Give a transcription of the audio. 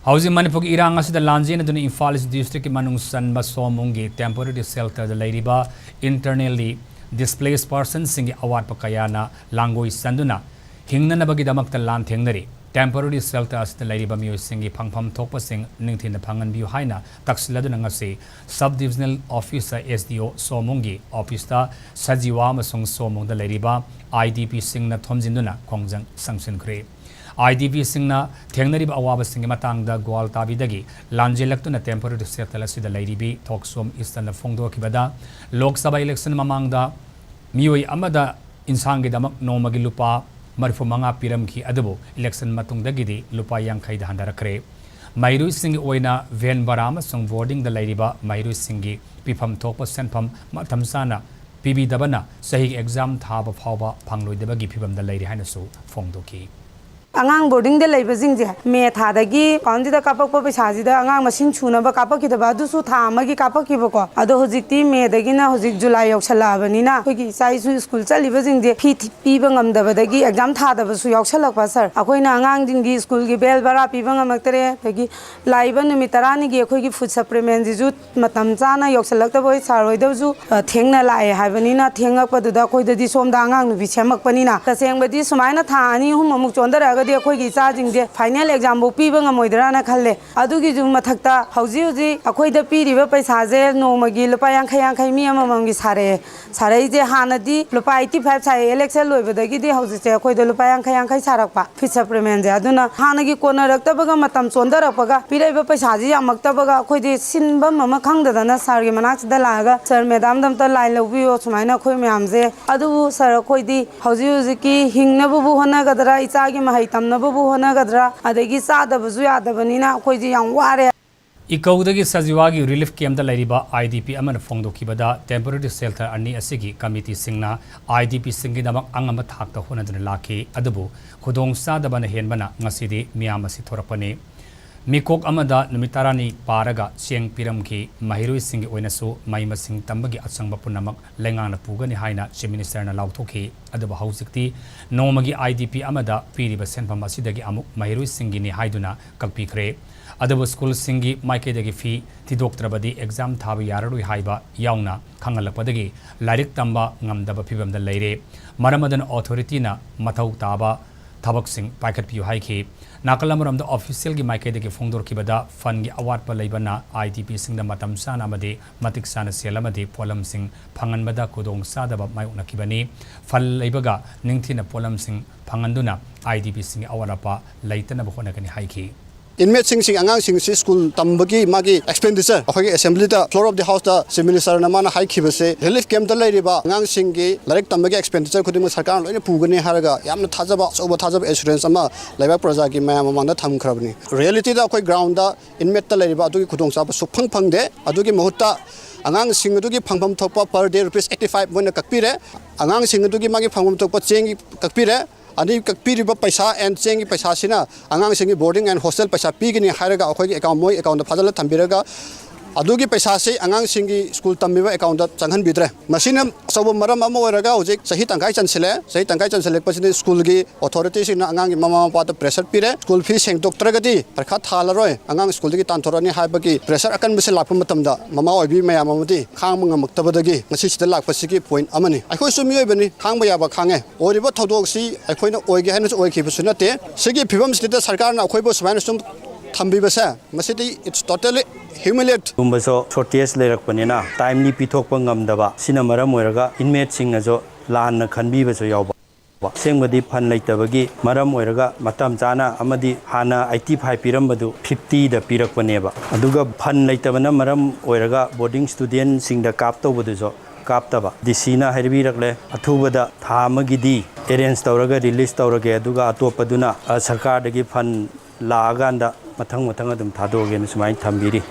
Housing Manipur Irang as the Lanjin and the Imphal district Manung San Basomungi temporary shelter the leiriba internally displaced persons sing award pakayana langoi sanduna hingna nabagidamak the land thengnari temporary shelter as the leiriba mu singi Phangpham Thokpa sing Ningthina Phanghanbiyu Haina taksiladuna ngasi sub-divisional officer SDO Sawombungi officer Sajiwa amasung Sawombung the leiriba IDP singna Thomjinkhare kongjang Thomjinkhare IDP singna thengnariba awaba singi matangda gwal tabidagi lanjelaktuna temporary shelter asida leiribi thoksom istana phongdokibada Lok Sabha election mamangda mioi amada insangi damak nomagi lupa marifumanga piramki adabu election matungdagidi lupa yankhai da handarakre Mairu singi oina ven barama song boarding the leiriba Mairu singi Phangpham Thokpa senpham matamsana PB dabana sahi exam thaba phawba phangloi debagi phibam da leiri haina so phongdoki Angang boarding the labor zing me thadagi county the kapak saji the angang machine chuna ba kapak the badu su thamagi kapak kibako ado hojikti me dagina hojik July yoksalabanina hoki sai su school chaliba zing je pibangam dabadagi exam thada basu yoksalakpa sir akoina angang dingi school gi bel bara pibangam aktere dagi laiba numitarani gi akhoi gi food supplement ju matam chana yoksalakta boy saroi dawju thengna lai habanina thengakpa du da khoi dadi somda angang nu bi chemakpanina tasengba sumaina thani hum amuk chondara अखोई चाजिंग final exam पीब गमोदराना खले अदुगी जु मथक्ता हौजी हौजी अखोइदा पीरिबा पैसाजे नोमगी लुपा यांखै यांखै मी अममंगी सारे जे हानदी लुपा 85 साइ election लोइबदगी दि हौजी जे अखोइदा लुपा यांखै यांखै सारकपा fit supplement जे अदुना हानगी कोनरक्तबगा मतम चोंदरकपगा पीरेबा पैसाजी यामक्तबगा अखोइदि सिनबम मम खंगदना सरगी मनाक्सदा लागा sir madam दमता line लौबियो सुमाइना अखोइ म्यामजे अदु sir अखोइदि हौजी हौजी की हिंगनबु होनागदरा इचागी महै तमनबु होनागदरा अदगी सादबजु यादबनिना अखोइजि याम वारे इकौदगी सजीवागी रिलीफ कैम्प द लेरिबा IDP अमन फोंगदोखिबदा टेम्पररी शेल्टर अनि असिगी कमिटी सिंगना IDP सिंगी दमक अंगम थाकता होनदुन लाखि अदबु खुदोंग सादबन हेनबना ngasidi मियाम असि थोरपने मिकोक अमदा नुमितारानी पारगा चेंग पिरमकी महिरुई सिंगी ओइनसु माइमा सिंग तंबगी अचंग पुनमक लेंगाना पुगनि हाइना चीफ मिनिस्टरना लाउथोखि अदबु हौजिकति नोमगी IDP अमदा पीरिबा सेनफम असिदगी अमुक महिरुई सिंगिनी हाइदुना ककपिखरे अदबु स्कूल सिंगी माइकेदगी फी थिदोक्त्रबदी एग्जाम थाब याररुई हाइबा याउना खंगलपदगी लाइरिक तंबा ngamdaba फिबमदा लेरे मरमदन अथॉरिटीना मथौ ताबा थबकसिंग पाइखटपियु हाइखि नाकलमरमदा ऑफिशियल की माइकेदगी फोंदोरखिबदा फंड की अवार्ड पर लेबना IDP सिंगदा मतम साना अमदि मतिक साना सेलमदि पोलम सिंग फंगनबदा खुदोंग सादबा मायुनखिबनी फल लेबगा निंगथिना pollen Singh फंगनदुना IDP Singh अवारपा लैतनब होनगनि हाइखि Inmate sing angang sing school tambagi magi expenditure akhoi assembly da floor of the house da chief minister na mana high khibase relief camp da leiriba angang sing gi larek tambagi expenditure khuding sarkar loina pugani haraga yamna thajaba assurance ama laiba praja gi mayam amang da thamkhrabni reality da akhoi ground da inmate da leiriba adu gi khudong sa suphang phangde adu gi mahutta angang sing adu gi Phangpham Thokpa per day ₹85 moina kakpire angang sing adu gi magi Phangpham Thokpa cheng kakpire अनि ककपीरिबा पैसा and चेंगी पैसा सिना आंगांग सिंगी boarding and hostel पैसा पीगनी हायरगा अखोई account मोय account फजल थंबिरगा अदुगी पैसा से आंगांग सिंगी school तमिबा account चंगहन Bidre मसिना सब मरम अम ओरगा होजिक सही तंगाई चनसले पसिनि स्कूल की अथॉरिटी सिना आंगांग मामा पात प्रेशर पिरे स्कूल फी सेंगदोक्त्रगदी परखा थालरोय आंगांग स्कूल की तानथोरनी हायबगी प्रेशर अकन बसे लाप मतमदा मामा ओबी मयाम अमदी खांग मंगमक्तबदगी मसि सिदा लापसिगी पॉइंट अमनी अखोय सुमियोबनी खांग बयाबा खांगे ओरिबो थौदोक्सी अखोयना ओइगे हायना ओइखिबसु नते सिगी फिबम सिदा सरकारना अखोयबो समायना सुम थंबिबसे मसिदि इट्स टोटली humiliate गुम्बसो शॉर्टेज लेरकपनिना टाइमली पिथोकप ngamdaba sina maram oiraga inmate sing ajo lanna khanbibaso yawba sengmadi fan leitabagi maram oiraga matam chana amadi hana 85 pirambadu 50 da pirakpaneba aduga fan leitabana maram oiraga boarding student sing da kap tawbudujo kaptaba disina herbirakle athubada thamagidi arrange tawraga release tawrage aduga atopaduna sarkar dagi fan laaganda mathang adum thadogena sumai thambiri